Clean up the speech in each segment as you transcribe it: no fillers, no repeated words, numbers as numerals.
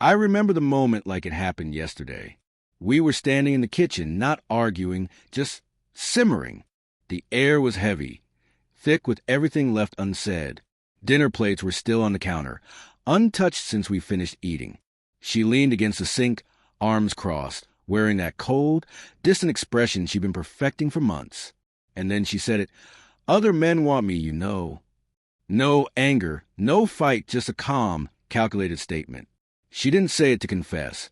I remember the moment like it happened yesterday. We were standing in the kitchen, not arguing, just simmering. The air was heavy, thick with everything left unsaid. Dinner plates were still on the counter, untouched since we finished eating. She leaned against the sink, arms crossed, wearing that cold, distant expression she'd been perfecting for months. And then she said it, "Other men want me, you know." No anger, no fight, just a calm, calculated statement. She didn't say it to confess.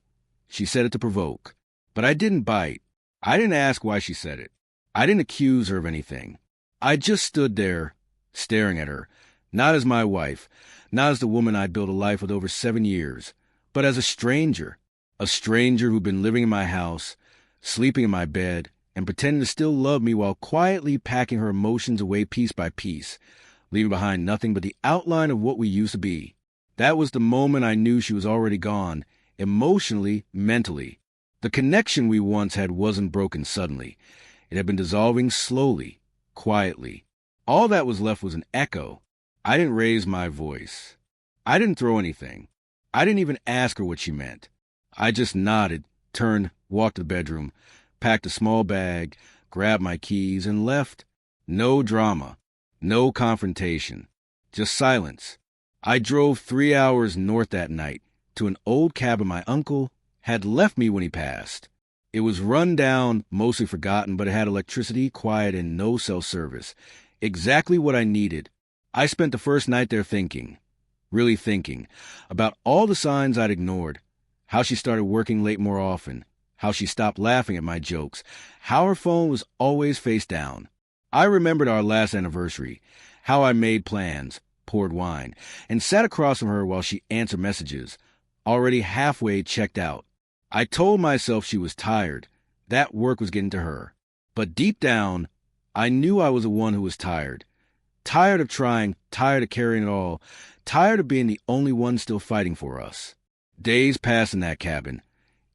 She said it to provoke. But I didn't bite. I didn't ask why she said it. I didn't accuse her of anything. I just stood there, staring at her, not as my wife, not as the woman I'd built a life with over 7 years, but as a stranger who'd been living in my house, sleeping in my bed, and pretending to still love me while quietly packing her emotions away piece by piece, leaving behind nothing but the outline of what we used to be. That was the moment I knew she was already gone, emotionally, mentally. The connection we once had wasn't broken suddenly. It had been dissolving slowly, quietly. All that was left was an echo. I didn't raise my voice. I didn't throw anything. I didn't even ask her what she meant. I just nodded, turned, walked to the bedroom, packed a small bag, grabbed my keys, and left. No drama, no confrontation, just silence. I drove 3 hours north that night to an old cabin my uncle had left me when he passed. It was run down, mostly forgotten, but it had electricity, quiet, and no cell service. Exactly what I needed. I spent the first night there thinking, really thinking, about all the signs I'd ignored, how she started working late more often, how she stopped laughing at my jokes, how her phone was always face down. I remembered our last anniversary, how I made plans, poured wine, and sat across from her while she answered messages, already halfway checked out. I told myself she was tired, that work was getting to her. But deep down, I knew I was the one who was tired. Tired of trying, tired of carrying it all, tired of being the only one still fighting for us. Days passed in that cabin,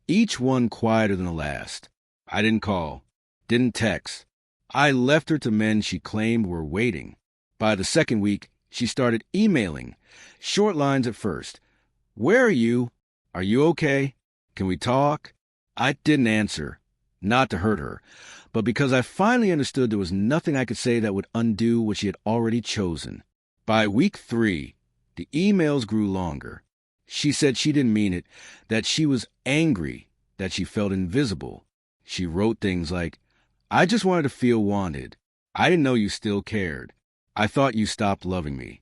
each one quieter than the last. I didn't call, didn't text. I left her to men she claimed were waiting. By the second week, she started emailing, short lines at first. "Where are you? Are you okay? Can we talk?" I didn't answer, not to hurt her, but because I finally understood there was nothing I could say that would undo what she had already chosen. By week 3, the emails grew longer. She said she didn't mean it, that she was angry, that she felt invisible. She wrote things like, "I just wanted to feel wanted. I didn't know you still cared. I thought you stopped loving me."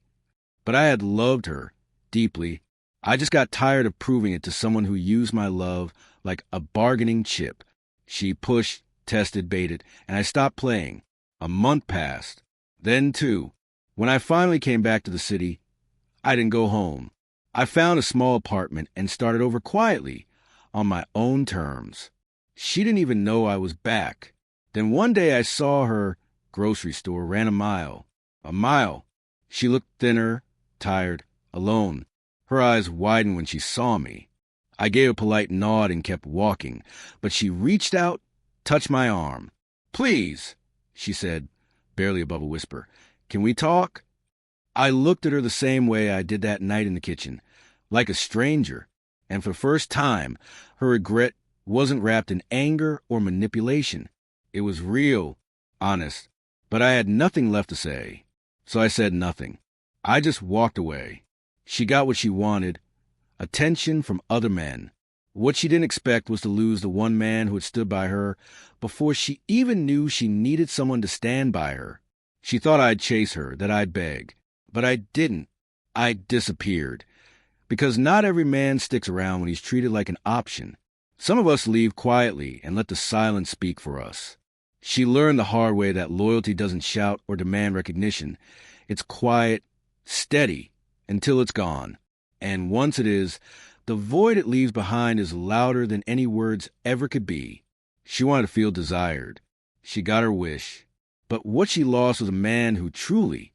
But I had loved her, deeply. I just got tired of proving it to someone who used my love like a bargaining chip. She pushed, tested, baited, and I stopped playing. A month passed. Then 2. When I finally came back to the city, I didn't go home. I found a small apartment and started over quietly, on my own terms. She didn't even know I was back. Then one day I saw her, grocery store, ran a mile. A mile. She looked thinner, tired, alone. Her eyes widened when she saw me. I gave a polite nod and kept walking, but she reached out, touched my arm. "Please," she said, barely above a whisper, "can we talk?" I looked at her the same way I did that night in the kitchen, like a stranger, and for the first time, her regret wasn't wrapped in anger or manipulation. It was real, honest, but I had nothing left to say, so I said nothing. I just walked away. She got what she wanted, attention from other men. What she didn't expect was to lose the one man who had stood by her before she even knew she needed someone to stand by her. She thought I'd chase her, that I'd beg. But I didn't. I disappeared. Because not every man sticks around when he's treated like an option. Some of us leave quietly and let the silence speak for us. She learned the hard way that loyalty doesn't shout or demand recognition. It's quiet, steady, until it's gone. And once it is, the void it leaves behind is louder than any words ever could be. She wanted to feel desired. She got her wish. But what she lost was a man who truly,